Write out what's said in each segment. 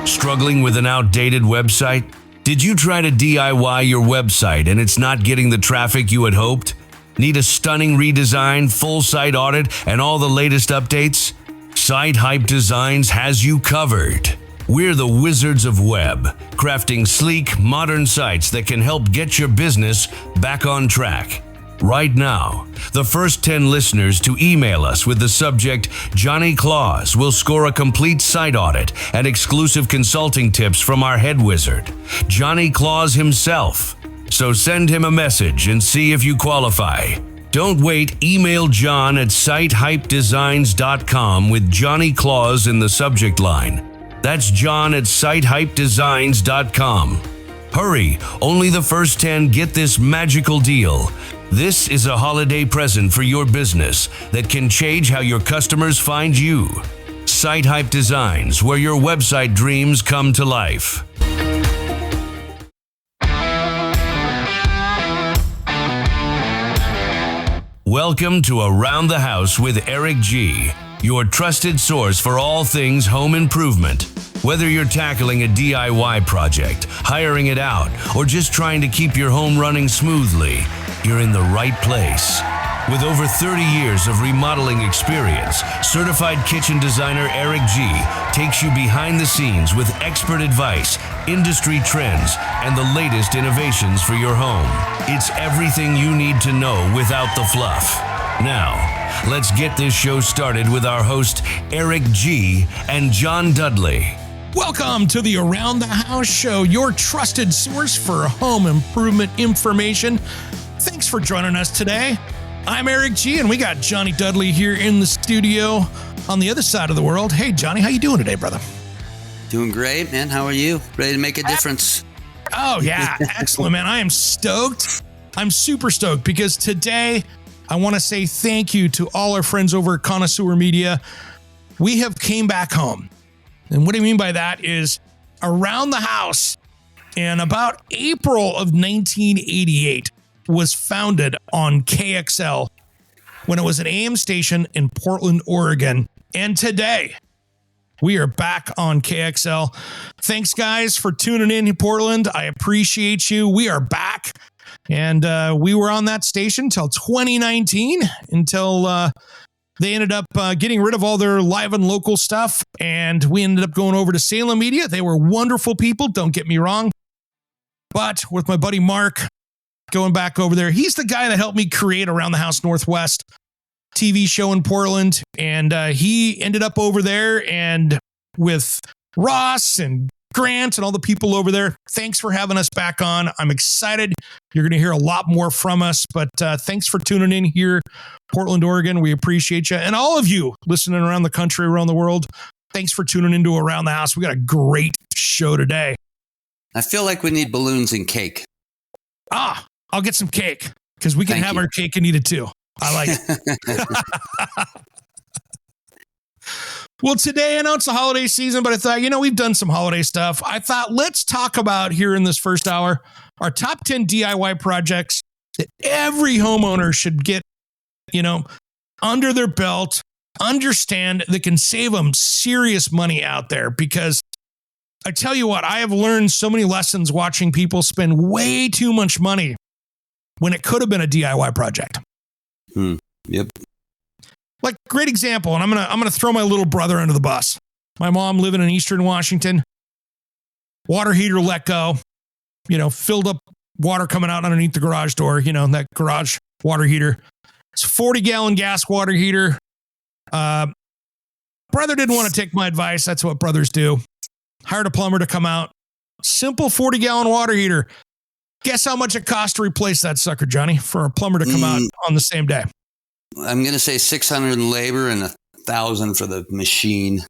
Struggling with an outdated website? Did you try to DIY your website and it's not getting the traffic you had hoped? Need a stunning redesign, full site audit, and all the latest updates? Site Hype Designs has you covered. We're the wizards of web, crafting sleek, modern sites that can help get your business back on track. Right now, the first 10 listeners to email us with the subject Johnny Claus will score a complete site audit and exclusive consulting tips from our head wizard, Johnny Claus himself. So send him a message and see if you qualify. Don't wait, email John at sitehypedesigns.com with Johnny Claus in the subject line. That's John at sitehypedesigns.com. Hurry, only the first 10 get this magical deal. This is a holiday present for your business that can change how your customers find you. Site Hype Designs, where your website dreams come to life. Welcome to Around the House with Eric G, your trusted source for all things home improvement. Whether you're tackling a DIY project, hiring it out, or just trying to keep your home running smoothly, you're in the right place. With over 30 years of remodeling experience, certified kitchen designer Eric G takes you behind the scenes with expert advice, industry trends, and the latest innovations for your home. It's everything you need to know without the fluff. Now, let's get this show started with our host, Eric G and John Dudley. Welcome to the Around the House Show, your trusted source for home improvement information. Thanks for joining us today. I'm Eric G, and we got Johnny Dudley here in the studio on the other side of the world. Hey, Johnny, how you doing today, brother? Doing great, man. How are you? Ready to make a difference? Oh, yeah. Excellent, man. I am stoked. I'm super stoked because today I want to say thank you to all our friends over at Connoisseur Media. We have came back home. And what I mean by that is Around the House in about April of 1988 was founded on KXL when it was an AM station in Portland, Oregon. And today we are back on KXL. Thanks, guys, for tuning in Portland. I appreciate you. We are back. And we were on that station until 2019, until they ended up getting rid of all their live and local stuff, and we ended up going over to Salem Media. They were wonderful people, don't get me wrong. But with my buddy Mark going back over there, he's the guy that helped me create Around the House Northwest TV show in Portland, and he ended up over there and with Ross and Grant and all the people over there. Thanks for having us back on. I'm excited. You're going to hear a lot more from us, but thanks for tuning in here, Portland, Oregon. We appreciate you. And all of you listening around the country, around the world, thanks for tuning into Around the House. We got a great show today. I feel like we need balloons and cake. I'll get some cake because we can have our cake and eat it too. I like it. Well, today I know it's the holiday season, but I thought, we've done some holiday stuff. I thought, let's talk about here in this first hour, our top 10 DIY projects that every homeowner should get, under their belt, understand that can save them serious money out there. Because I tell you what, I have learned so many lessons watching people spend way too much money when it could have been a DIY project. Yep. Like, great example, and I'm gonna throw my little brother under the bus. My mom living in Eastern Washington, water heater let go, filled up water coming out underneath the garage door, that garage water heater. It's a 40-gallon gas water heater. Brother didn't want to take my advice. That's what brothers do. Hired a plumber to come out. Simple 40-gallon water heater. Guess how much it cost to replace that sucker, Johnny, for a plumber to come out on the same day? I'm going to say 600 in labor and $1,000 for the machine.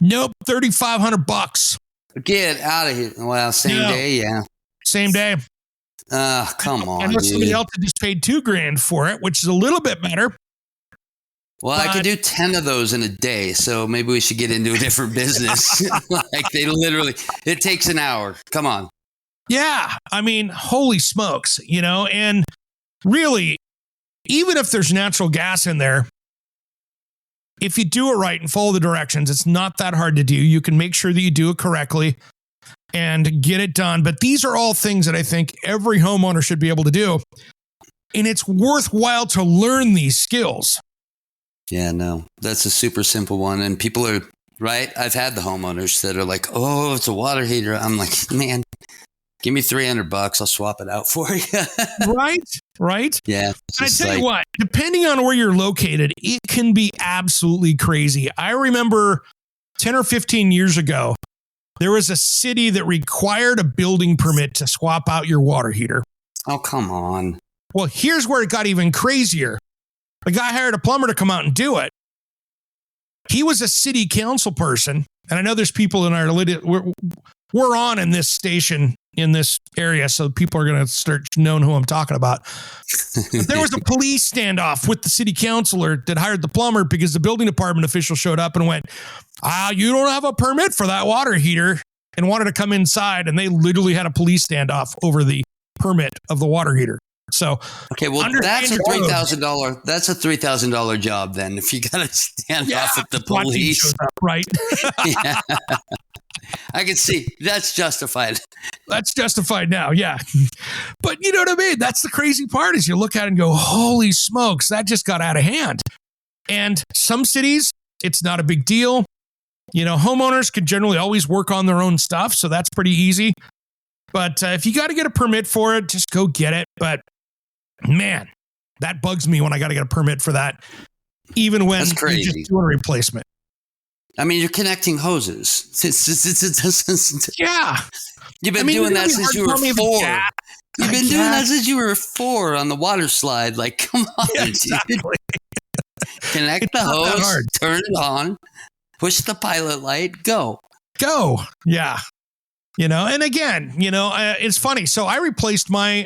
Nope, $3,500. Get out of here. Well, same day, yeah. Same day. Come on, I know somebody else that just paid $2,000 for it, which is a little bit better. Well, I could do 10 of those in a day, so maybe we should get into a different business. It takes an hour. Come on. Yeah, I mean, holy smokes, and really, even if there's natural gas in there, if you do it right and follow the directions, it's not that hard to do. You can make sure that you do it correctly and get it done. But these are all things that I think every homeowner should be able to do. And it's worthwhile to learn these skills. Yeah, no, that's a super simple one. And people are right. I've had the homeowners that are like, oh, it's a water heater. I'm like, man, give me $300. I'll swap it out for you. Right. Yeah. And I tell you what, depending on where you're located, it can be absolutely crazy. I remember 10 or 15 years ago, there was a city that required a building permit to swap out your water heater. Oh, come on. Well, here's where it got even crazier. The guy hired a plumber to come out and do it. He was a city council person. And I know there's people in our, we're on in this station in this area, so people are going to start knowing who I'm talking about. But there was a police standoff with the city councilor that hired the plumber because the building department official showed up and went, you don't have a permit for that water heater, and wanted to come inside. And they literally had a police standoff over the permit of the water heater. So, okay, well, that's a $3,000. That's a $3,000 job then. If you got to stand off at the police, up, right? Yeah. I can see that's justified. That's justified now, yeah. But you know what I mean? That's the crazy part is you look at it and go, holy smokes, that just got out of hand. And some cities, it's not a big deal. You know, homeowners can generally always work on their own stuff, so that's pretty easy. But if you got to get a permit for it, just go get it. But man, that bugs me when I got to get a permit for that, even when you're just doing a replacement. I mean, you're connecting hoses. Yeah. You've been doing that since you were 4. You've been doing that since you were 4 on the water slide. Like, come on, exactly. Connect the hose, turn it on, push the pilot light, go. Yeah. You know, and again, you know, it's funny. So I replaced my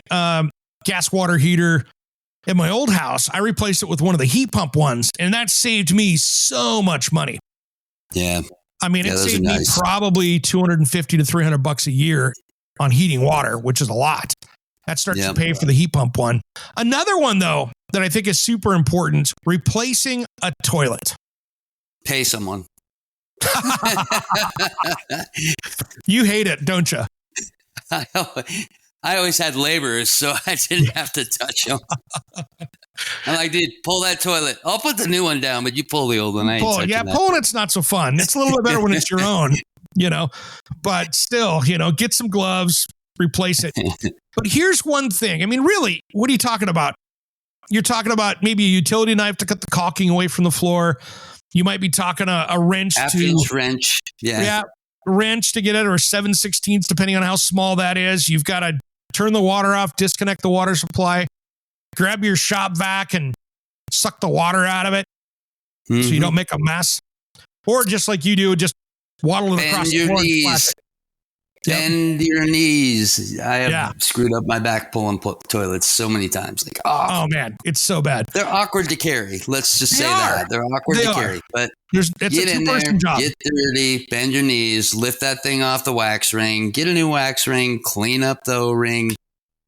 gas water heater at my old house. I replaced it with one of the heat pump ones, and that saved me so much money. Yeah. I mean, it saved me probably $250 to $300 a year on heating water, which is a lot. That starts to pay for the heat pump one. Another one, though, that I think is super important, replacing a toilet. Pay someone. You hate it, don't you? I always had laborers, so I didn't have to touch them. I'm like, dude, pull that toilet. I'll put the new one down, but you pull the old one. Pulling it's not so fun. It's a little bit better when it's your own, you know, but still, you know, get some gloves, replace it. But here's one thing. I mean, really, what are you talking about? You're talking about maybe a utility knife to cut the caulking away from the floor. You might be talking a wrench half-inch wrench. Yeah. Wrench to get it, or 7/16, depending on how small that is. You've got to turn the water off, disconnect the water supply, grab your shop vac and suck the water out of it so you don't make a mess. Or just like you do, just waddle it across the floor. Bend your knees. I have screwed up my back pulling toilets so many times. Like, oh man, it's so bad. They're awkward to carry. Let's just say that. They're awkward to carry. But it's get a in there, job. get dirty, bend your knees, lift that thing off the wax ring, get a new wax ring, clean up the O-ring,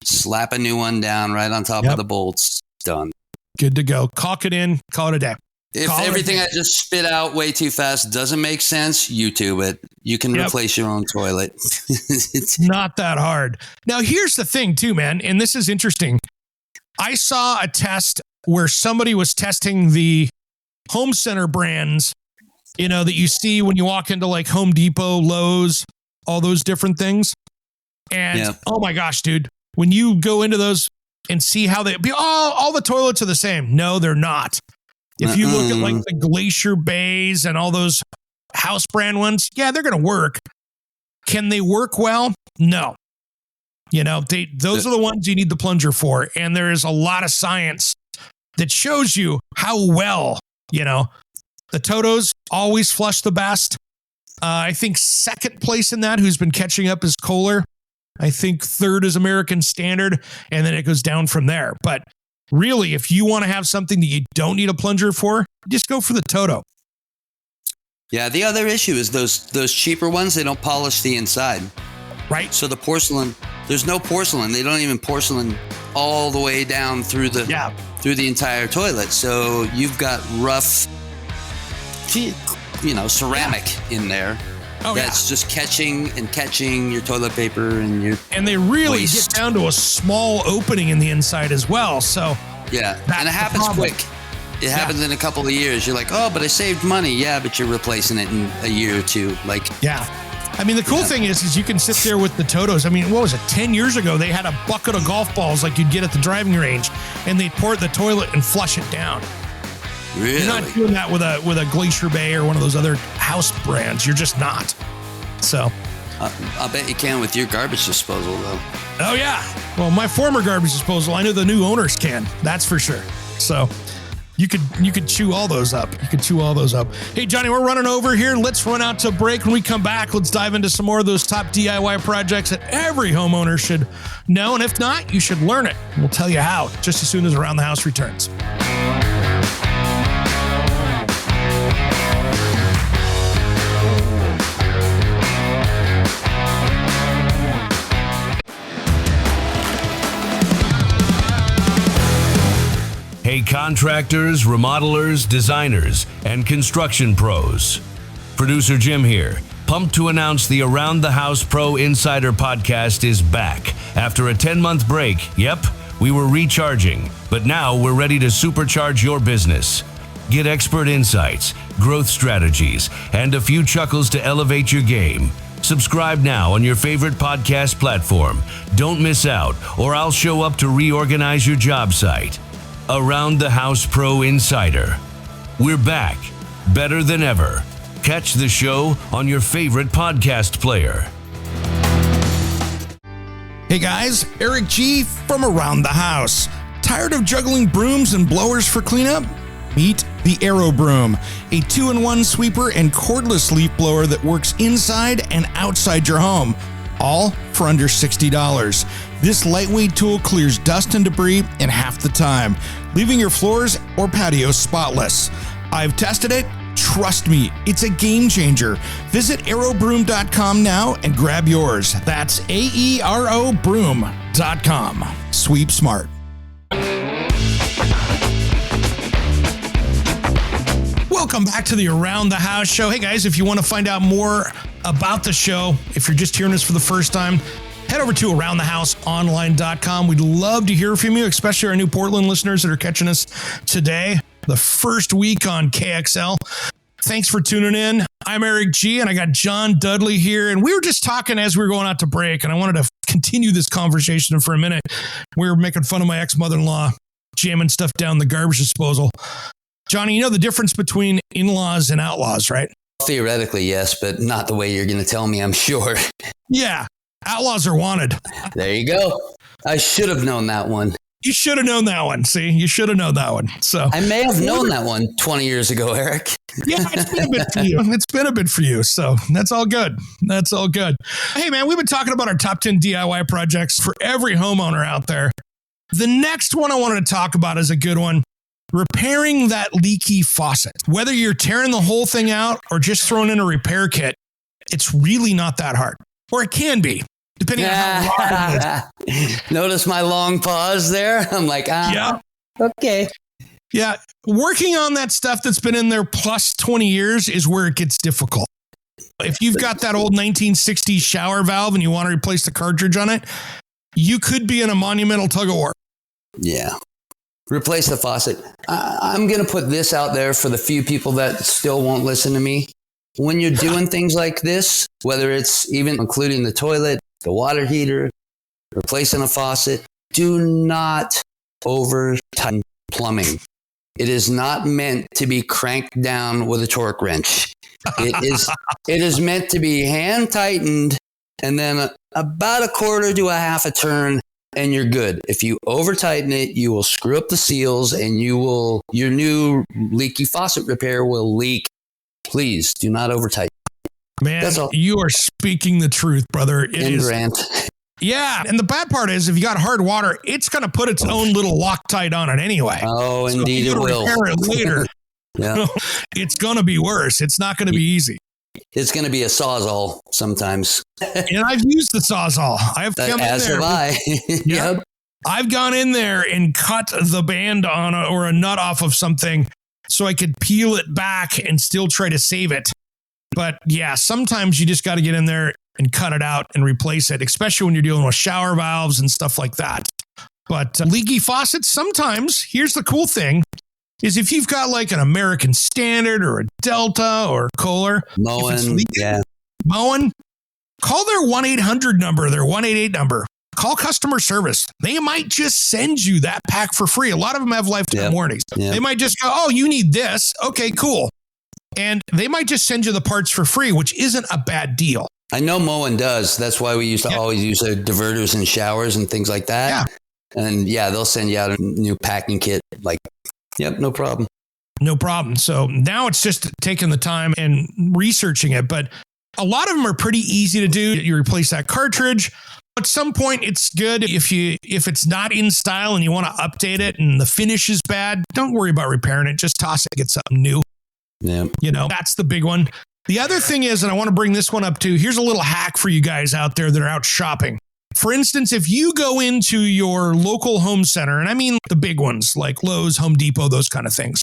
slap a new one down right on top of the bolts. Done. Good to go. Caulk it in, call it a day. If everything I just spit out way too fast doesn't make sense, YouTube it. You can replace your own toilet. It's not that hard. Now, here's the thing too, man, and this is interesting. I saw a test where somebody was testing the home center brands, you know, that you see when you walk into like Home Depot, Lowe's, all those different things. And oh my gosh, dude, when you go into those and see how all the toilets are the same. No, they're not. If you look at like the Glacier Bays and all those house brand ones, they're going to work. Can they work well? No. You know, those are the ones you need the plunger for. And there is a lot of science that shows you how well, you know, the Totos always flush the best. I think second place in that, who's been catching up, is Kohler. I think third is American Standard, and then it goes down from there. But really, if you want to have something that you don't need a plunger for, just go for the Toto. Yeah, the other issue is those cheaper ones, they don't polish the inside. Right. So the porcelain, there's no porcelain. They don't even porcelain all the way down through the entire toilet. So you've got rough ceramic in there. Oh, that's just catching your toilet paper and your and they really waste. get down to a small opening in the inside as well. So yeah, and it happens quick. It happens in a couple of years. You're like, oh, but I saved money. Yeah, but you're replacing it in a year or two. Like, yeah. I mean, the cool thing is you can sit there with the Totos. I mean, what was it? 10 years ago, they had a bucket of golf balls like you'd get at the driving range, and they'd pour it in the toilet and flush it down. Really? You're not doing that with a Glacier Bay or one of those other house brands. You're just not. So, I bet you can with your garbage disposal, though. Oh yeah. Well, my former garbage disposal, I know the new owners can. That's for sure. So, you could chew all those up. Hey, Johnny, we're running over here. Let's run out to break. When we come back, let's dive into some more of those top DIY projects that every homeowner should know. And if not, you should learn it. We'll tell you how just as soon as Around the House returns. Hey, contractors, remodelers, designers, and construction pros. Producer Jim here, pumped to announce the Around the House Pro Insider podcast is back. After a 10-month break, we were recharging, but now we're ready to supercharge your business. Get expert insights, growth strategies, and a few chuckles to elevate your game. Subscribe now on your favorite podcast platform. Don't miss out, or I'll show up to reorganize your job site. Around the House Pro Insider. We're back, better than ever. Catch the show on your favorite podcast player. Hey guys, Eric G from Around the House. Tired of juggling brooms and blowers for cleanup? Meet the Aero Broom, a 2-in-1 sweeper and cordless leaf blower that works inside and outside your home, all for under $60. This lightweight tool clears dust and debris in half the time, leaving your floors or patios spotless. I've tested it. Trust me, it's a game changer. Visit aerobroom.com now and grab yours. That's AERO broom.com. Sweep smart. Welcome back to the Around the House show. Hey guys, if you want to find out more about the show, if you're just hearing us for the first time, head over to aroundthehouseonline.com. We'd love to hear from you, especially our new Portland listeners that are catching us today, the first week on KXL. Thanks for tuning in. I'm Eric G, and I got John Dudley here. And we were just talking as we were going out to break, and I wanted to continue this conversation for a minute. We were making fun of my ex-mother-in-law, jamming stuff down the garbage disposal. Johnny, you know the difference between in-laws and outlaws, right? Theoretically, yes, but not the way you're going to tell me, I'm sure. Yeah. Outlaws are wanted. There you go. I should have known that one. You should have known that one. See, you should have known that one. So I may have known that one 20 years ago, Eric. Yeah, it's been a bit for you. It's been a bit for you. So that's all good. That's all good. Hey, man, we've been talking about our top 10 DIY projects for every homeowner out there. The next one I wanted to talk about is a good one. Repairing that leaky faucet. Whether you're tearing the whole thing out or just throwing in a repair kit, it's really not that hard. Or it can be, depending on how hard it is. Notice my long pause there? I'm like, yeah. Okay. Yeah. Working on that stuff that's been in there plus 20 years is where it gets difficult. If you've got that old 1960s shower valve and you want to replace the cartridge on it, you could be in a monumental tug of war. Yeah. Replace the faucet. I'm going to put this out there for the few people that still won't listen to me. When you're doing things like this, whether it's even including the toilet, the water heater, replacing a faucet, do not over tighten plumbing. It is not meant to be cranked down with a torque wrench. It is meant to be hand tightened and then about a quarter to a half a turn, and you're good. If you over tighten it, you will screw up the seals and your new leaky faucet repair will leak. Please do not over tighten. Man, you are speaking the truth, brother. It is. Rant. Yeah. And the bad part is if you got hard water, it's going to put its own little Loctite on it anyway. Oh, so indeed it will. Repair it later. Yeah. It's going to be worse. It's not going to be easy. It's going to be a Sawzall sometimes. And I've used the Sawzall. Have I. I've gone in there and cut the band on or a nut off of something. So so I could peel it back and still try to save it. But yeah, sometimes you just got to get in there and cut it out and replace it, especially when you're dealing with shower valves and stuff like that. But leaky faucets, sometimes, here's the cool thing, is if you've got like an American Standard or a Delta or Kohler, Moen, call their 1-800 number, their 188 number. Call customer service. They might just send you that pack for free. A lot of them have lifetime warranties. They might just go, oh, you need this. Okay, cool. And they might just send you the parts for free, which isn't a bad deal. I know Moen does. That's why we used to always use their diverters in showers and things like that. Yeah. And they'll send you out a new packing kit. Like, no problem. No problem. So now it's just taking the time and researching it. But a lot of them are pretty easy to do. You replace that cartridge. At some point, it's good if it's not in style and you want to update it and the finish is bad, don't worry about repairing it. Just toss it, get something new. Yeah. That's the big one. The other thing is, and I want to bring this one up too, here's a little hack for you guys out there that are out shopping. For instance, if you go into your local home center, and I mean the big ones like Lowe's, Home Depot, those kind of things,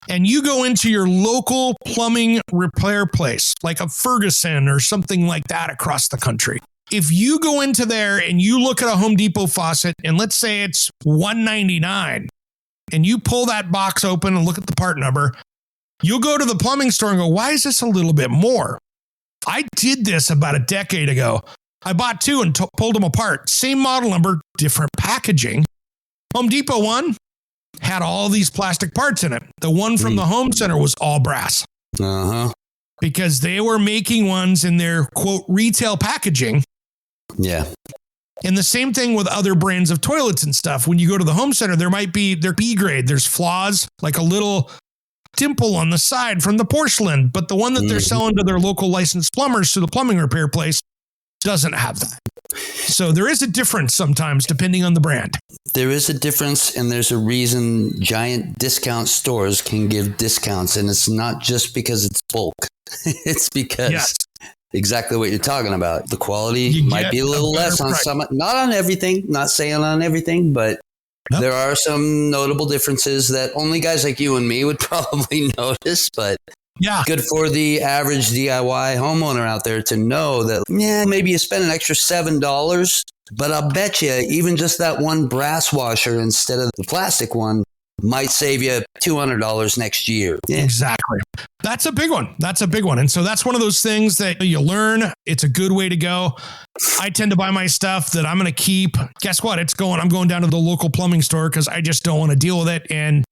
and you go into your local plumbing repair place, like a Ferguson or something like that across the country. If you go into there and you look at a Home Depot faucet, and let's say it's $199, and you pull that box open and look at the part number, you'll go to the plumbing store and go, why is this a little bit more? I did this about a decade ago. I bought two and pulled them apart. Same model number, different packaging. Home Depot one had all these plastic parts in it. The one from the home center was all brass. Because they were making ones in their, quote, retail packaging. Yeah. And the same thing with other brands of toilets and stuff. When you go to the home center, they're B grade. There's flaws, like a little dimple on the side from the porcelain. But the one that they're selling to their local licensed plumbers to the plumbing repair place doesn't have that. So there is a difference sometimes depending on the brand. There is a difference, and there's a reason giant discount stores can give discounts. And it's not just because it's bulk. It's because exactly what you're talking about. The quality might be a little less on some, not on everything, not saying on everything, but there are some notable differences that only guys like you and me would probably notice, but good for the average DIY homeowner out there to know that, maybe you spend an extra $7, but I'll bet you even just that one brass washer instead of the plastic one might save you $200 next year. Yeah. Exactly. That's a big one. And so that's one of those things that you learn. It's a good way to go. I tend to buy my stuff that I'm going to keep. Guess what? I'm going down to the local plumbing store because I just don't want to deal with it. And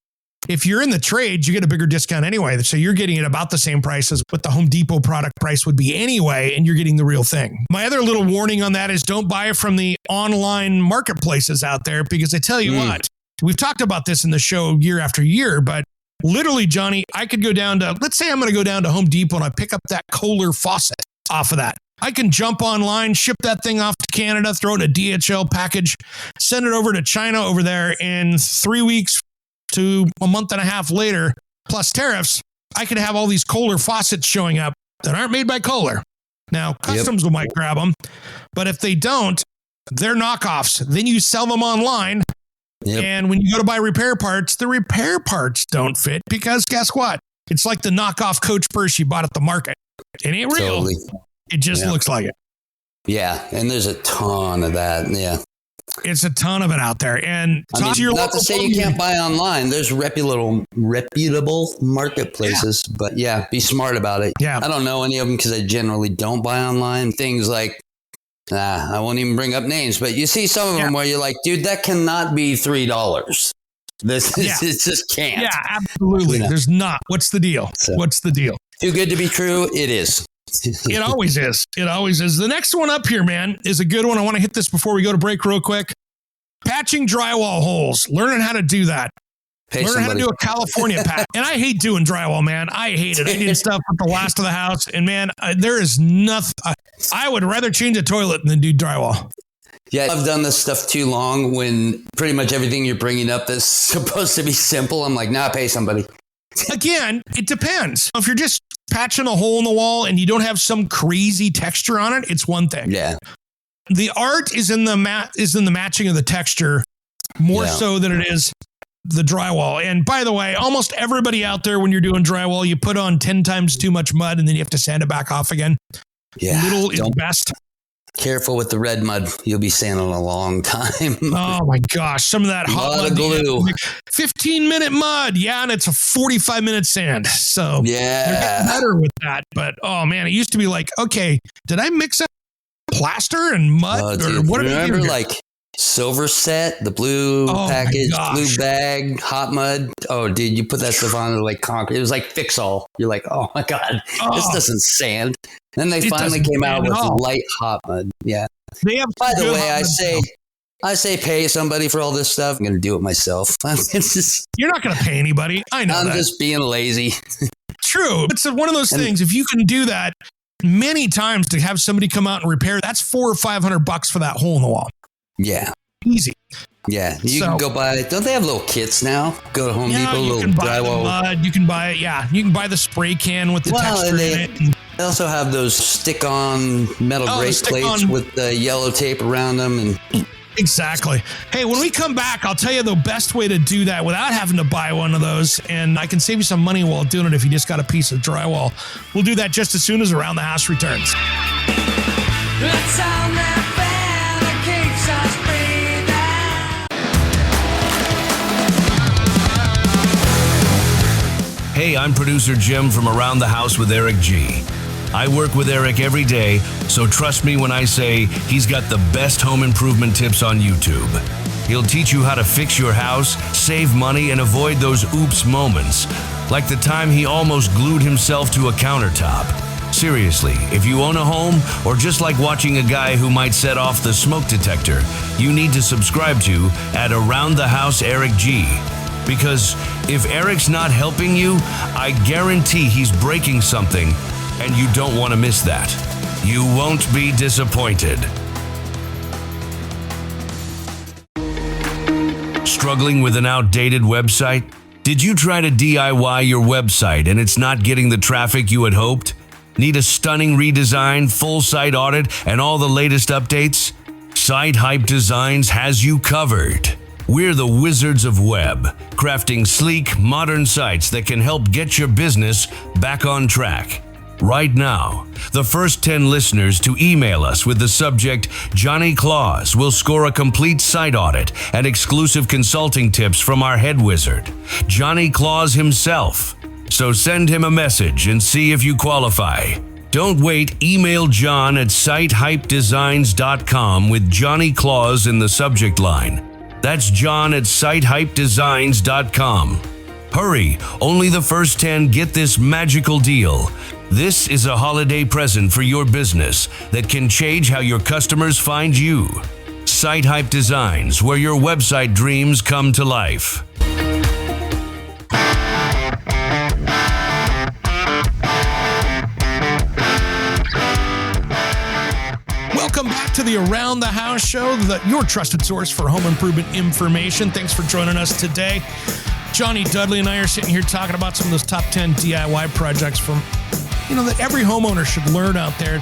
if you're in the trades, you get a bigger discount anyway. So you're getting it about the same price as what the Home Depot product price would be anyway, and you're getting the real thing. My other little warning on that is don't buy it from the online marketplaces out there, because I tell you what, we've talked about this in the show year after year, but literally, Johnny, I could go down to, let's say I'm going to go down to Home Depot and I pick up that Kohler faucet off of that. I can jump online, ship that thing off to Canada, throw it in a DHL package, send it over to China over there, and 3 weeks to a month and a half later, plus tariffs, I could have all these Kohler faucets showing up that aren't made by Kohler. Now, customs might grab them, but if they don't, they're knockoffs. Then you sell them online. And when you go to buy repair parts, the repair parts don't fit because guess what? It's like the knockoff Coach purse you bought at the market. It ain't real. Totally. It just looks like it. Yeah. And there's a ton of that. Yeah. It's a ton of it out there. And not to say you can't buy online. There's reputable marketplaces, but be smart about it. Yeah. I don't know any of them because I generally don't buy online. Things like, I won't even bring up names, but you see some of them where you're like, dude, that cannot be $3. It just can't. Yeah, absolutely. There's not. What's the deal? What's the deal? Too good to be true. It is. It always is. It always is. The next one up here, man, is a good one. I want to hit this before we go to break real quick. Patching drywall holes. Learning how to do that. Learn how to do a California patch. And I hate doing drywall, man. I hate it. I did stuff with the last of the house. And man, there is nothing. I would rather change a toilet than do drywall. Yeah, I've done this stuff too long when pretty much everything you're bringing up is supposed to be simple. I'm like, pay somebody. Again, it depends. If you're just patching a hole in the wall and you don't have some crazy texture on it, it's one thing. Yeah. The art is in the matching of the texture more so than it is the drywall. And by the way, almost everybody out there, when you're doing drywall, you put on 10 times too much mud and then you have to sand it back off again. Yeah. Little is best. Careful with the red mud. You'll be sanding a long time. Oh my gosh. Some of that hot mud. Glue. 15-minute mud. Yeah. And it's a 45-minute sand. So they're getting better with that. But oh man, it used to be like, okay, did I mix up plaster and mud? Or what did I do? Remember like Silver Set, the blue package, blue bag, hot mud. Oh, dude, you put that stuff on like concrete. It was like Fix All. You're like, oh my God, this doesn't sand. Then they finally came out with light hot mud. Yeah. They have. By the way, I say pay somebody for all this stuff. I'm going to do it myself. You're not going to pay anybody. I know. I'm just being lazy. True. It's one of those things. If you can do that many times to have somebody come out and repair, that's $400 or $500 for that hole in the wall. Yeah. Easy. Yeah. You can go buy, don't they have little kits now? Go to Home Depot, you little can buy drywall. the mud. You can buy it. Yeah. You can buy the spray can with the texture in it. They also have those stick-on metal grate plates with the yellow tape around them. And exactly. Hey, when we come back, I'll tell you the best way to do that without having to buy one of those. And I can save you some money while doing it if you just got a piece of drywall. We'll do that just as soon as Around the House returns. Let's sound that fan that keeps us breathing. Hey, I'm producer Jim from Around the House with Eric G. I work with Eric every day, so trust me when I say he's got the best home improvement tips on YouTube. He'll teach you how to fix your house, save money, and avoid those oops moments, like the time he almost glued himself to a countertop. Seriously, if you own a home, or just like watching a guy who might set off the smoke detector, you need to subscribe to at Around the House Eric G. Because if Eric's not helping you, I guarantee he's breaking something, and you don't want to miss that. You won't be disappointed. Struggling with an outdated website? Did you try to DIY your website and it's not getting the traffic you had hoped? Need a stunning redesign, full site audit, and all the latest updates? Site Hype Designs has you covered. We're the wizards of web, crafting sleek, modern sites that can help get your business back on track. Right now, the first 10 listeners to email us with the subject Johnny Claus will score a complete site audit and exclusive consulting tips from our head wizard, Johnny Claus himself. So send him a message and see if you qualify. Don't wait, email John at sitehypedesigns.com with Johnny Claus in the subject line. That's John at sitehypedesigns.com. Hurry, only the first 10 get this magical deal. This is a holiday present for your business that can change how your customers find you. Site Hype Designs, where your website dreams come to life. Welcome back to the Around the House show, your trusted source for home improvement information. Thanks for joining us today. Johnny Dudley and I are sitting here talking about some of those top 10 DIY projects from, that every homeowner should learn out there.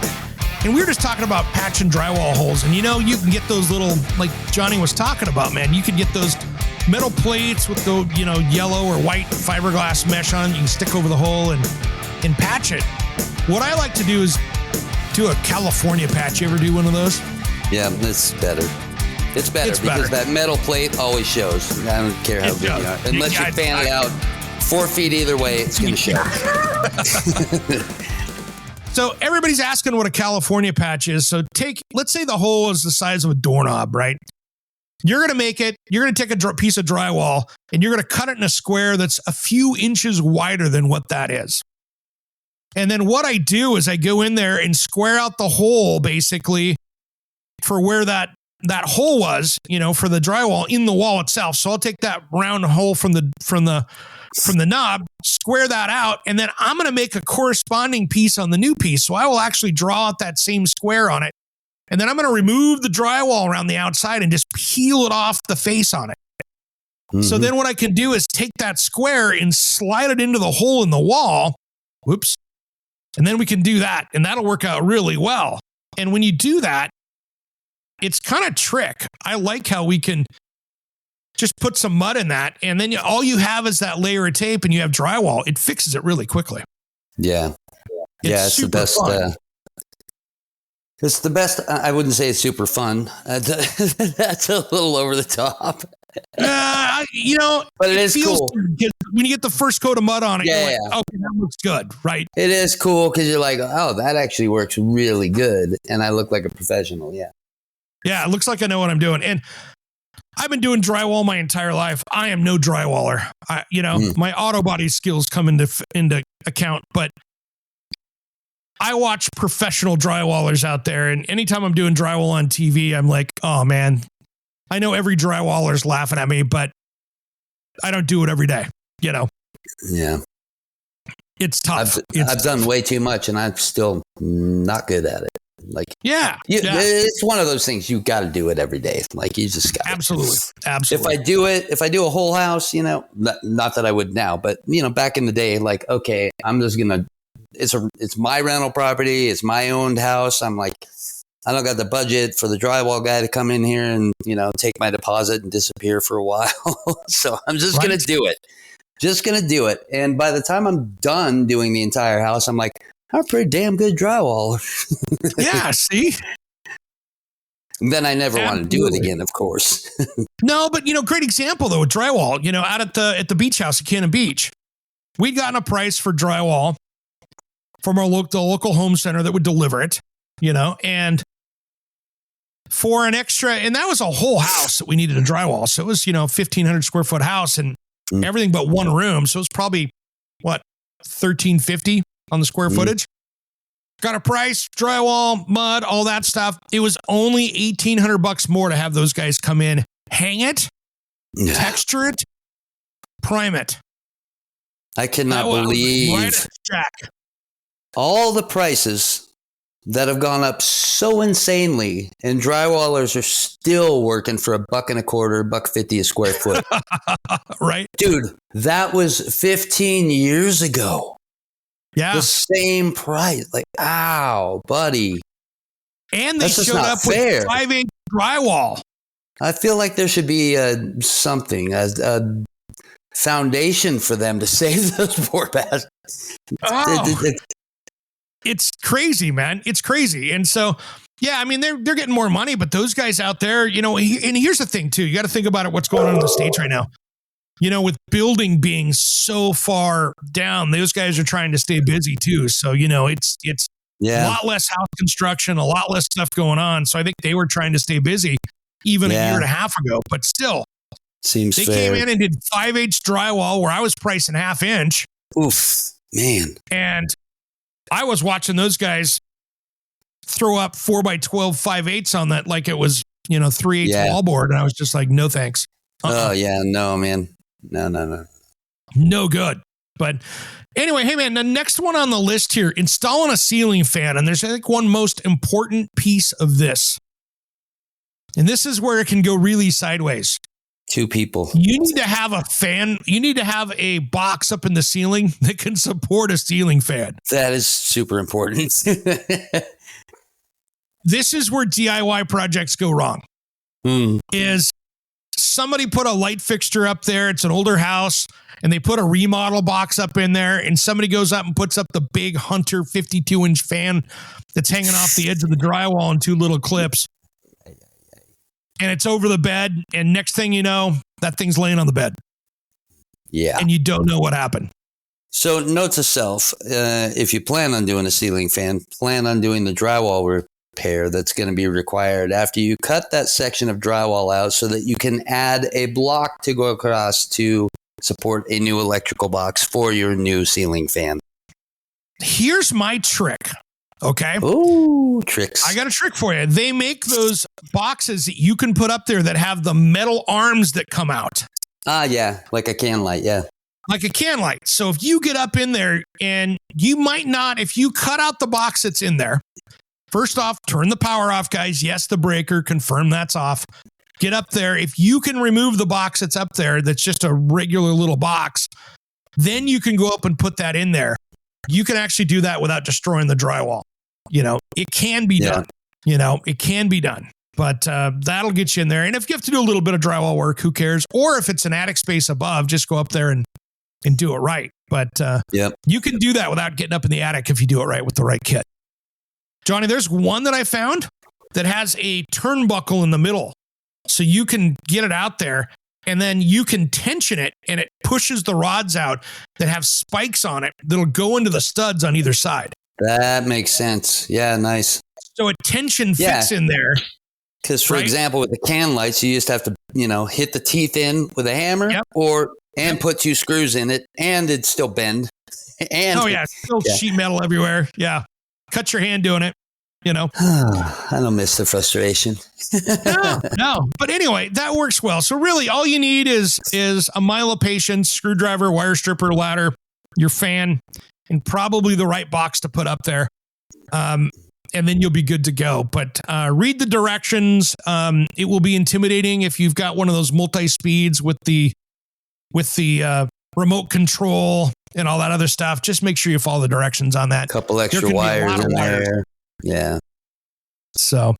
And we were just talking about patching drywall holes. And you can get those little, like Johnny was talking about, man, you can get those metal plates with the, yellow or white fiberglass mesh on. You can stick over the hole and patch it. What I like to do is do a California patch. You ever do one of those? Yeah, it's better. It's better because that metal plate always shows. I don't care how big you are. Unless you fan it out 4 feet either way, it's going to show. So everybody's asking what a California patch is. So let's say the hole is the size of a doorknob, right? You're going to take a piece of drywall and you're going to cut it in a square that's a few inches wider than what that is. And then what I do is I go in there and square out the hole basically for where that hole was, for the drywall in the wall itself. So I'll take that round hole from the knob, square that out, and then I'm going to make a corresponding piece on the new piece. So I will actually draw out that same square on it. And then I'm going to remove the drywall around the outside and just peel it off the face on it. Mm-hmm. So then what I can do is take that square and slide it into the hole in the wall. Whoops. And then we can do that, and that'll work out really well. And when you do that, it's kind of trick. I like how we can just put some mud in that, and then all you have is that layer of tape, and you have drywall. It fixes it really quickly. Yeah. It's the best. It's the best. I wouldn't say it's super fun. That's a little over the top. But it is cool. When you get the first coat of mud on it, you're like, okay, that looks good, right? It is cool because you're like, oh, that actually works really good, and I look like a professional. Yeah. Yeah, it looks like I know what I'm doing, and I've been doing drywall my entire life. I am no drywaller. My auto body skills come into account, but I watch professional drywallers out there, and anytime I'm doing drywall on TV, I'm like, oh man, I know every drywaller's laughing at me, but I don't do it every day. Yeah. It's tough. I've done way too much, and I'm still not good at it. It's one of those things you got to do it every day. Like you just got absolutely. If I do a whole house, not that I would now, but back in the day, like, okay, I'm just gonna. It's my rental property. It's my owned house. I'm like, I don't got the budget for the drywall guy to come in here and take my deposit and disappear for a while. So I'm just gonna do it. Just gonna do it. And by the time I'm done doing the entire house, I'm like, I'm a pretty damn good drywaller. Yeah, see? Then I never want to do it again, of course. No, but great example though with drywall. Out at the beach house at Cannon Beach, we'd gotten a price for drywall from our local home center that would deliver it. And for an extra, and that was a whole house that we needed a drywall. So it was 1,500 square foot house and everything but one room. So it was probably $1,350 on the square footage. Got a price, drywall, mud, all that stuff. It was only $1,800 more to have those guys come in, hang it, texture it, prime it. I cannot believe all the prices that have gone up so insanely, and drywallers are still working for $1.25, $1.50 a square foot. Right, dude. That was 15 years ago. Yeah. The same price. Like, ow, buddy. And they showed up with 5-inch drywall. I feel like there should be a foundation for them to save those poor bastards. It's crazy, man. It's crazy. And so, yeah, I mean, they're getting more money, but those guys out there, and here's the thing too, you got to think about what's going on in the States right now. With building being so far down, those guys are trying to stay busy too. So, it's a lot less house construction, a lot less stuff going on. So I think they were trying to stay busy even a year and a half ago, but still seems they fair. came in and did 5-inch drywall where I was pricing 1/2 inch. Oof, man. And I was watching those guys throw up 4x12 5/8 on that like it was, 3/8 wallboard. And I was just like, no, thanks. Oh, yeah. No, man. No. No good. But anyway, hey, man, the next one on the list here, installing a ceiling fan. And there's, I think, one most important piece of this. And this is where it can go really sideways. 2 people. You need to have a fan. You need to have a box up in the ceiling that can support a ceiling fan. That is super important. This is where DIY projects go wrong. Is somebody put a light fixture up there. It's an older house and they put a remodel box up in there and somebody goes up and puts up the big Hunter 52-inch fan that's hanging off the edge of the drywall in 2 little clips. And it's over the bed. And next thing you know, that thing's laying on the bed. Yeah. And you don't know what happened. So note to self, if you plan on doing a ceiling fan, plan on doing the drywall repair that's going to be required after you cut that section of drywall out so that you can add a block to go across to support a new electrical box for your new ceiling fan. Here's my trick. Okay. Ooh, tricks. I got a trick for you. They make those boxes that you can put up there that have the metal arms that come out. Yeah. Like a can light. Yeah. Like a can light. So if you get up in there and you might not, if you cut out the box that's in there, first off, turn the power off, guys. Yes, the breaker, confirm that's off. Get up there. If you can remove the box that's up there, that's just a regular little box, then you can go up and put that in there. You can actually do that without destroying the drywall. It can be done. It can be done. But that'll get you in there. And if you have to do a little bit of drywall work, who cares? Or if it's an attic space above, just go up there and do it right. But you can do that without getting up in the attic if you do it right with the right kit. Johnny, there's one that I found that has a turnbuckle in the middle. So you can get it out there and then you can tension it and it pushes the rods out that have spikes on it that'll go into the studs on either side. That makes sense. Yeah, nice. So a tension fits in there. Because, for example, with the can lights, you used to have to, hit the teeth in with a hammer and put 2 screws in it, and it'd still bend. And still sheet metal everywhere. Yeah. Cut your hand doing it, I don't miss the frustration. No. But anyway, that works well. So really all you need is a mile of patience, screwdriver, wire stripper, ladder, your fan, and probably the right box to put up there. And then you'll be good to go. But read the directions. It will be intimidating if you've got one of those multi-speeds with the remote control and all that other stuff. Just make sure you follow the directions on that. Couple extra wires in there. Yeah. So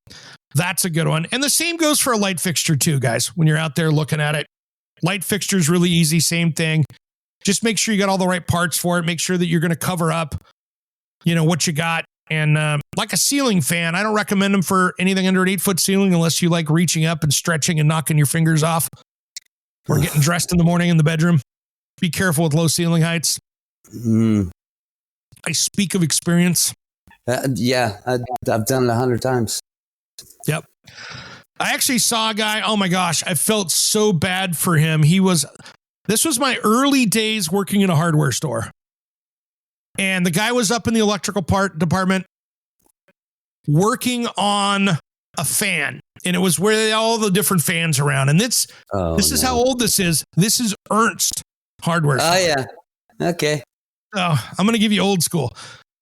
that's a good one. And the same goes for a light fixture too, guys. When you're out there looking at it, light fixture is really easy. Same thing. Just make sure you got all the right parts for it. Make sure that you're going to cover up, what you got. And like a ceiling fan, I don't recommend them for anything under an 8-foot ceiling unless you like reaching up and stretching and knocking your fingers off or getting dressed in the morning in the bedroom. Be careful with low ceiling heights. I speak of experience. I've done it 100 times. Yep. I actually saw a guy. Oh my gosh. I felt so bad for him. This was my early days working in a hardware store. And the guy was up in the electrical part department working on a fan. And it was where all the different fans around. And this is how old this is. This is Ernst hardware store. Oh, yeah. Okay. Oh, I'm going to give you old school.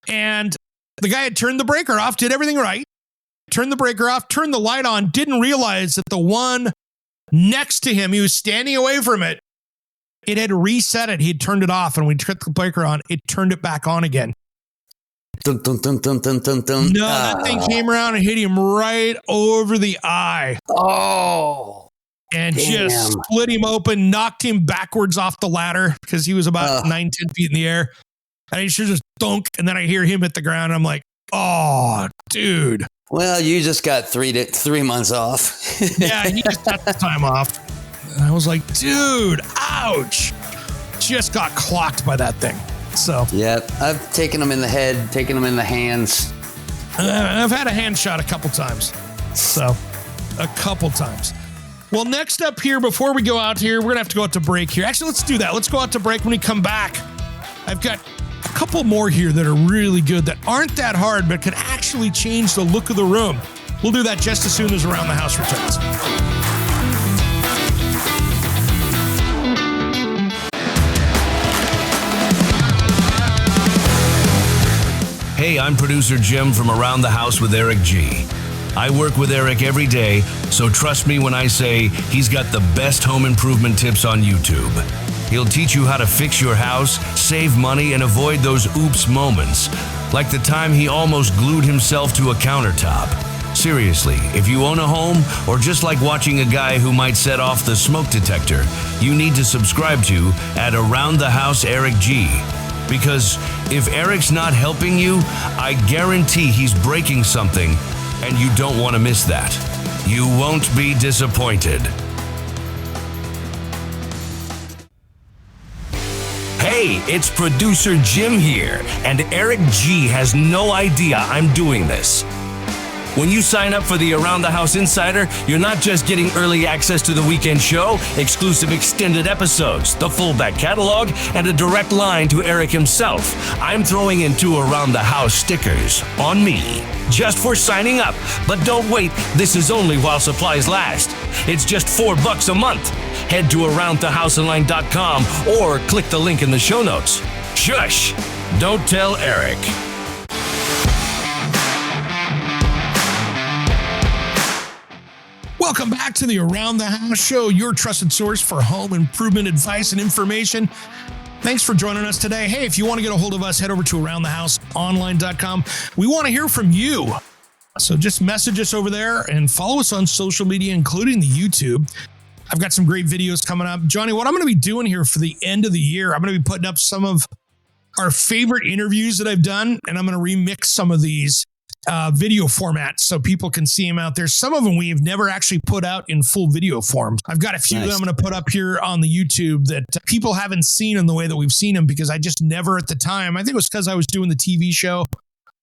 And the guy had turned the breaker off, did everything right. Turned the breaker off, turned the light on, didn't realize that the one next to him, he was standing away from it. It had reset it. He had turned it off, and when we took the breaker on, it turned it back on again. Dun, dun, dun, dun, dun, dun, dun. No, that thing came around and hit him right over the eye. Oh. And just split him open, knocked him backwards off the ladder because he was about 9-10 feet in the air. And he should just thunk, and then I hear him hit the ground. And I'm like, oh, dude. Well, you just got 3 months off. Yeah, he just got the time off. And I was like, dude, ouch. Just got clocked by that thing. So, yep, I've taken them in the head, taken them in the hands. I've had a hand shot a couple times. So, a couple times. Well, next up here, before we go out here, we're going to have to go out to break here. Actually, let's do that. Let's go out to break when we come back. I've got a couple more here that are really good, that aren't that hard, but could actually change the look of the room. We'll do that just as soon as Around the House returns. Hey, I'm producer Jim from Around the House with Eric G. I work with Eric every day, so trust me when I say he's got the best home improvement tips on YouTube. He'll teach you how to fix your house, save money, and avoid those oops moments, like the time he almost glued himself to a countertop. Seriously, if you own a home, or just like watching a guy who might set off the smoke detector, you need to subscribe to at Around the House Eric G. Because if Eric's not helping you, I guarantee he's breaking something, and you don't want to miss that. You won't be disappointed. Hey, it's producer Jim here, and Eric G has no idea I'm doing this. When you sign up for the Around the House Insider, you're not just getting early access to the weekend show, exclusive extended episodes, the full back catalog, and a direct line to Eric himself. I'm throwing in 2 Around the House stickers on me, just for signing up. But don't wait, this is only while supplies last. It's just $4 a month. Head to AroundTheHouseOnline.com or click the link in the show notes. Shush! Don't tell Eric. Welcome back to the Around the House Show, your trusted source for home improvement advice and information. Thanks for joining us today. Hey, if you want to get a hold of us, head over to AroundTheHouseOnline.com. We want to hear from you. So just message us over there and follow us on social media, including the YouTube. I've got some great videos coming up. Johnny, what I'm going to be doing here for the end of the year, I'm going to be putting up some of our favorite interviews that I've done, and I'm going to remix some of these video formats so people can see them out there. Some of them we have never actually put out in full video form. I've got a few that I'm going to put up here on the YouTube that people haven't seen in the way that we've seen them, because I just never at the time, I think it was because I was doing the TV show,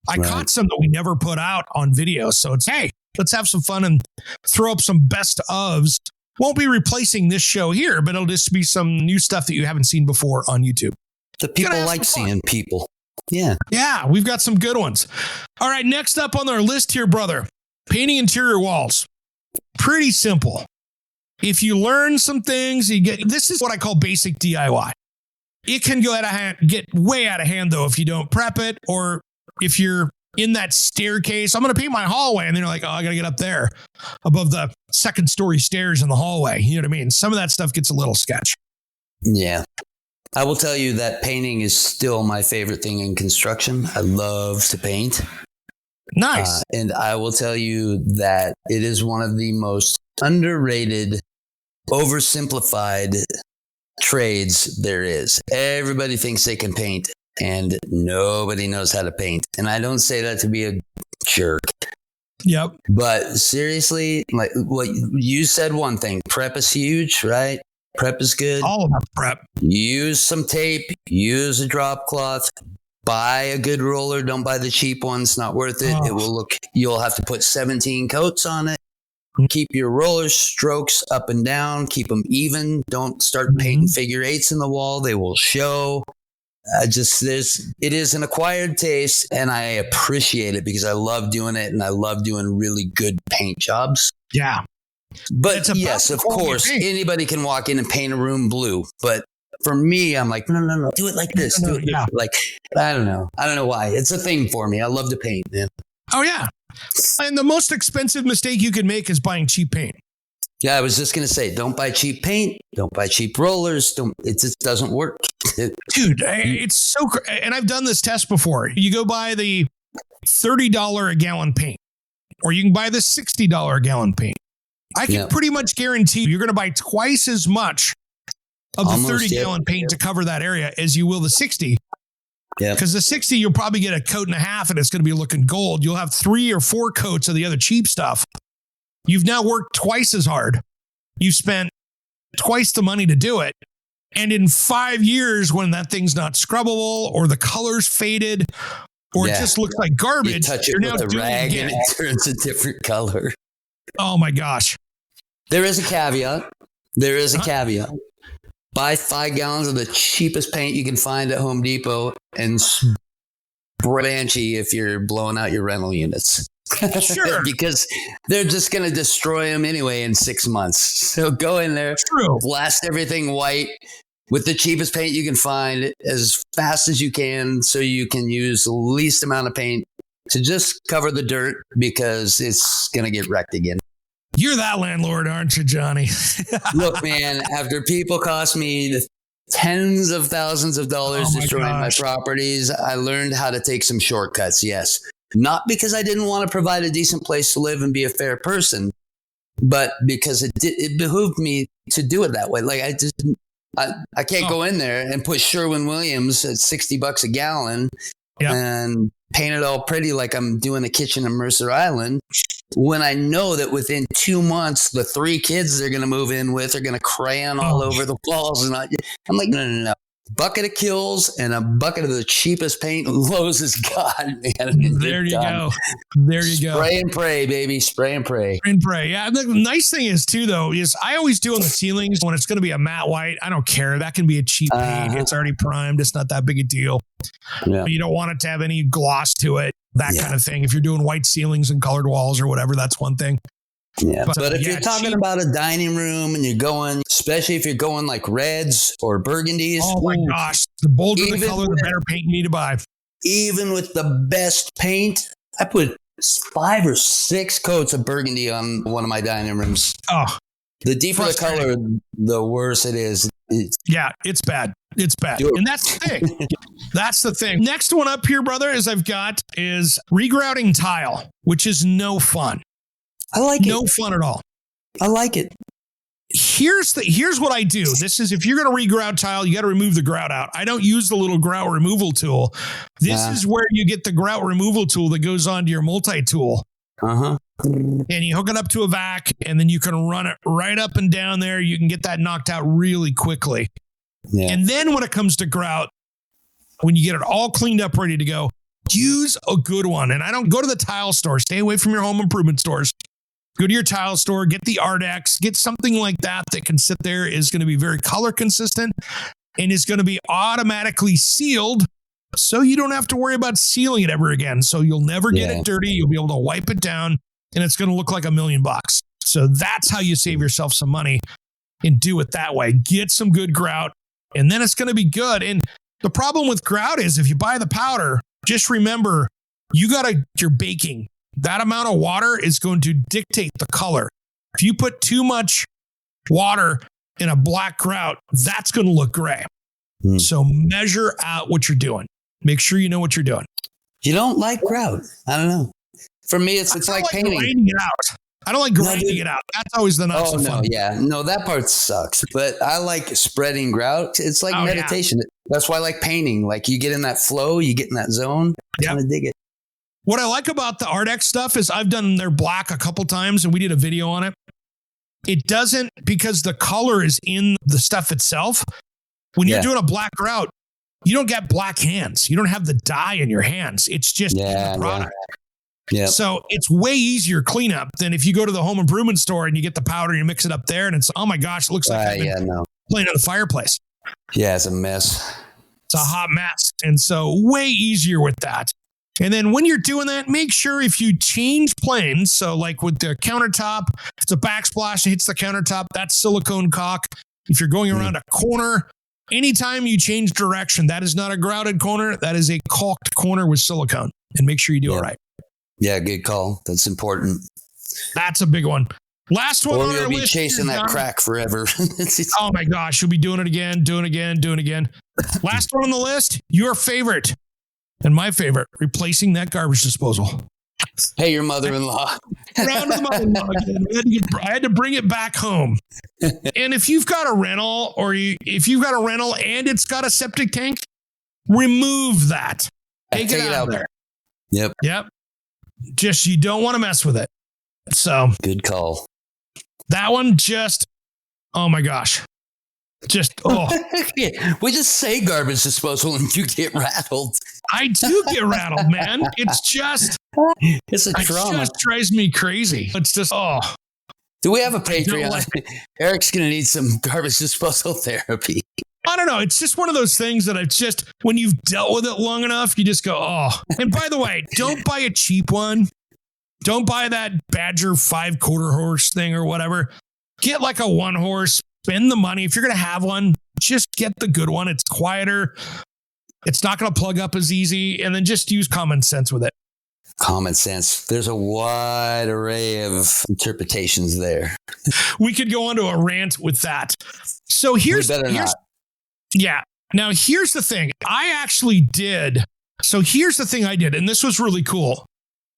I caught some that we never put out on video. So it's, hey, let's have some fun and throw up some best ofs. Won't be replacing this show here, but it'll just be some new stuff that you haven't seen before on YouTube. The people like seeing people. Yeah. Yeah, we've got some good ones. All right, next up on our list here, brother, painting interior walls. Pretty simple. If you learn some things, you get, this is what I call basic DIY. It can go get way out of hand, though, if you don't prep it, or if you're in that staircase. I'm going to paint my hallway, and then you're like, oh, I got to get up there above the second story stairs in the hallway. You know what I mean? Some of that stuff gets a little sketch. Yeah. I will tell you that painting is still my favorite thing in construction. I love to paint. Nice. And I will tell you that it is one of the most underrated, oversimplified trades there is. Everybody thinks they can paint, and nobody knows how to paint. And I don't say that to be a jerk. Yep. But seriously, like what you said, one thing, prep is huge, right? Prep is good. All about prep. Use some tape, use a drop cloth, buy a good roller. Don't buy the cheap ones. Not worth it. It will look, you'll have to put 17 coats on it. Keep your roller strokes up and down. Keep them even. Don't start painting figure eights in the wall. They will show. It is an acquired taste, and I appreciate it because I love doing it, and I love doing really good paint jobs. Yeah. But yes, of course, anybody can walk in and paint a room blue. But for me, I'm like, no, do it like this. Do it like, I don't know. I don't know why. It's a thing for me. I love to paint, man. Oh, yeah. And the most expensive mistake you can make is buying cheap paint. Yeah, I was just going to say, don't buy cheap paint. Don't buy cheap rollers. It just doesn't work. Dude, it's so, and I've done this test before. You go buy the $30 a gallon paint, or you can buy the $60 a gallon paint. I can pretty much guarantee you're going to buy twice as much of the 30-gallon paint to cover that area as you will the 60. Yeah. Because the 60, you'll probably get a coat and a half, and it's going to be looking gold. You'll have 3 or 4 coats of the other cheap stuff. You've now worked twice as hard. You've spent twice the money to do it. And in 5 years, when that thing's not scrubbable, or the color's faded, or it just looks like garbage, you touch it you're now with a doing rag it again. and it turns a different color. Oh my gosh. There is a caveat. Buy 5 gallons of the cheapest paint you can find at Home Depot and Banshee if you're blowing out your rental units. Sure. Because they're just going to destroy them anyway in 6 months. So go in there, blast everything white with the cheapest paint you can find as fast as you can, so you can use the least amount of paint to just cover the dirt, because it's going to get wrecked again. You're that landlord, aren't you, Johnny? Look, man, after people cost me tens of thousands of dollars destroying my properties, I learned how to take some shortcuts. Yes. Not because I didn't want to provide a decent place to live and be a fair person, but because it behooved me to do it that way. Like I can't go in there and put Sherwin-Williams at $60 a gallon and paint it all pretty like I'm doing a kitchen in Mercer Island, when I know that within 2 months, the 3 kids they're going to move in with are going to crayon all over the walls. And I'm like, no. Bucket of kills and a bucket of the cheapest paint, lows as God, man. There you go. There you go. Spray and pray, baby. Spray and pray. And pray. Yeah. The nice thing is, too, though, is I always do on the ceilings when it's going to be a matte white. I don't care. That can be a cheap paint. It's already primed. It's not that big a deal. Yeah. You don't want it to have any gloss to it, that kind of thing. If you're doing white ceilings and colored walls or whatever, that's one thing. Yeah, but if you're talking about a dining room and you're going, especially if you're going like reds or burgundies. Oh my gosh. The bolder the color, the better paint you need to buy. Even with the best paint, I put 5 or 6 coats of burgundy on one of my dining rooms. Oh, the deeper the color, the worse it is. Yeah, it's bad. It's bad. And that's the thing. That's the thing. Next one up here, brother, is regrouting tile, which is no fun. I like it. No fun at all. I like it. Here's what I do. This is if you're going to regrout tile, you got to remove the grout out. I don't use the little grout removal tool. This is where you get the grout removal tool that goes onto your multi-tool. Uh-huh. And you hook it up to a vac, and then you can run it right up and down there. You can get that knocked out really quickly. Yeah. And then when it comes to grout, when you get it all cleaned up, ready to go, use a good one. And I don't go to the tile store. Stay away from your home improvement stores. Go to your tile store, get the Ardex, get something like that can sit there, is going to be very color consistent, and is going to be automatically sealed, so you don't have to worry about sealing it ever again. So you'll never get it dirty. You'll be able to wipe it down, and it's going to look like $1 million. So that's how you save yourself some money and do it that way. Get some good grout, and then it's going to be good. And the problem with grout is if you buy the powder, just remember you're baking. That amount of water is going to dictate the color. If you put too much water in a black grout, that's going to look gray. So measure out what you're doing. Make sure you know what you're doing. You don't like grout. I don't know. For me, it's like painting. Grinding it out. I don't like grinding it out. That's always the not so fun. No, that part sucks. But I like spreading grout. It's like meditation. That's why I like painting. Like you get in that flow, you get in that zone. I kind of dig it. What I like about the Ardex stuff is I've done their black a couple times, and we did a video on it. It doesn't, because the color is in the stuff itself. When you're doing a black grout, you don't get black hands. You don't have the dye in your hands. It's just in the product. Yeah. So it's way easier cleanup than if you go to the home improvement store and you get the powder and you mix it up there, and it's, oh my gosh, it looks like I've been playing in the fireplace. Yeah, it's a mess. It's a hot mess. And so way easier with that. And then when you're doing that, make sure if you change planes, so like with the countertop, if it's a backsplash, it hits the countertop, that's silicone caulk. If you're going around a corner, anytime you change direction, that is not a grouted corner, that is a caulked corner with silicone. And make sure you do it right. Yeah, good call. That's important. That's a big one. Last one on our list. Or you'll be chasing that crack forever. Oh my gosh, you'll be doing it again. Last one on the list, your favorite. And my favorite, replacing that garbage disposal. Hey, your mother-in-law. Round to the mother-in-law again. I had to bring it back home. And if you've got a rental, if you've got a rental and it's got a septic tank, remove that. Take it out of there. Yep. Just, you don't want to mess with it. So good call. That one oh my gosh. We just say garbage disposal and you get rattled. I do get rattled, man. It's a trauma. It just drives me crazy. It's just, Do we have a Patreon? Eric's going to need some garbage disposal therapy. I don't know. It's just one of those things that when you've dealt with it long enough, you just go, oh. And by the way, don't buy a cheap one. Don't buy that Badger 5/4 horse thing or whatever. Get like a 1 horse. Spend the money. If you're going to have one, just get the good one. It's quieter. It's not going to plug up as easy. And then just use common sense with it. Common sense. There's a wide array of interpretations there. We could go on to a rant with that. So here's yeah. Now here's the thing. Here's the thing I did, and this was really cool.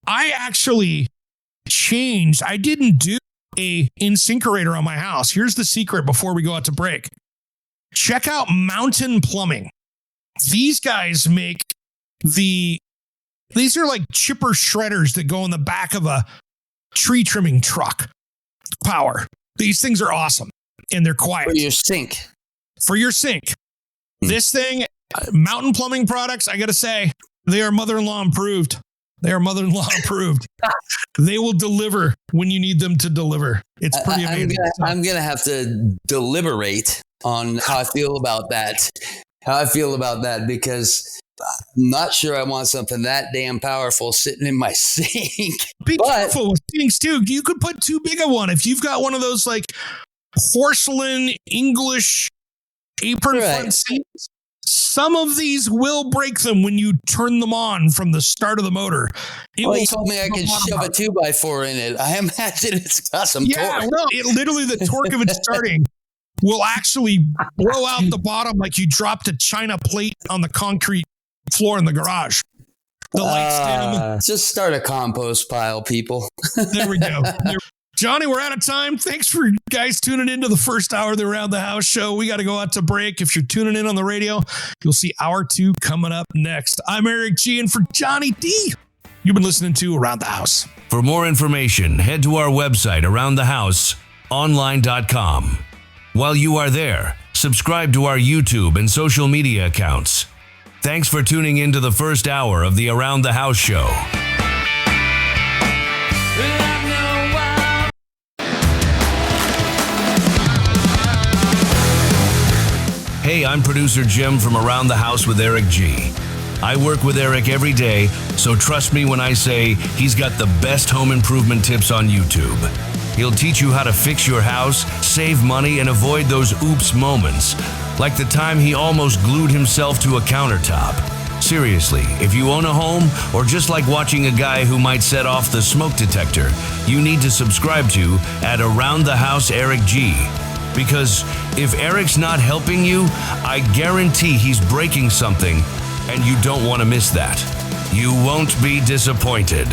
I actually changed. I didn't do a incinerator on my house. Here's the secret before we go out to break. Check out Mountain Plumbing. These guys make these are like chipper shredders that go in the back of a tree trimming truck. Power. These things are awesome and they're quiet. For your sink. This thing, Mountain Plumbing products, I got to say, they are mother-in-law approved. They will deliver when you need them to deliver. It's pretty amazing. I'm going to have to deliberate on how I feel about that. Because I'm not sure I want something that damn powerful sitting in my sink. Be careful with things too. You could put too big of one. If you've got one of those like porcelain English apron front sinks, some of these will break them when you turn them on from the start of the motor. You told me I could shove a 2x4 in it. I imagine it's got some torque. Yeah, well, literally the torque of it starting will actually blow out the bottom like you dropped a china plate on the concrete floor in the garage. The lights dim. Just start a compost pile, people. There we go. Johnny, we're out of time. Thanks for you guys tuning into the first hour of the Around the House show. We got to go out to break. If you're tuning in on the radio, you'll see hour 2 coming up next. I'm Eric G, and for Johnny D, you've been listening to Around the House. For more information, head to our website, aroundthehouseonline.com. While you are there, subscribe to our YouTube and social media accounts. Thanks for tuning in to the first hour of the Around the House show. Hey, I'm producer Jim from Around the House with Eric G. I work with Eric every day, so trust me when I say he's got the best home improvement tips on YouTube. He'll teach you how to fix your house, save money, and avoid those oops moments, like the time he almost glued himself to a countertop. Seriously, if you own a home, or just like watching a guy who might set off the smoke detector, you need to subscribe to at Around the House Eric G. Because if Eric's not helping you, I guarantee he's breaking something, and you don't want to miss that. You won't be disappointed.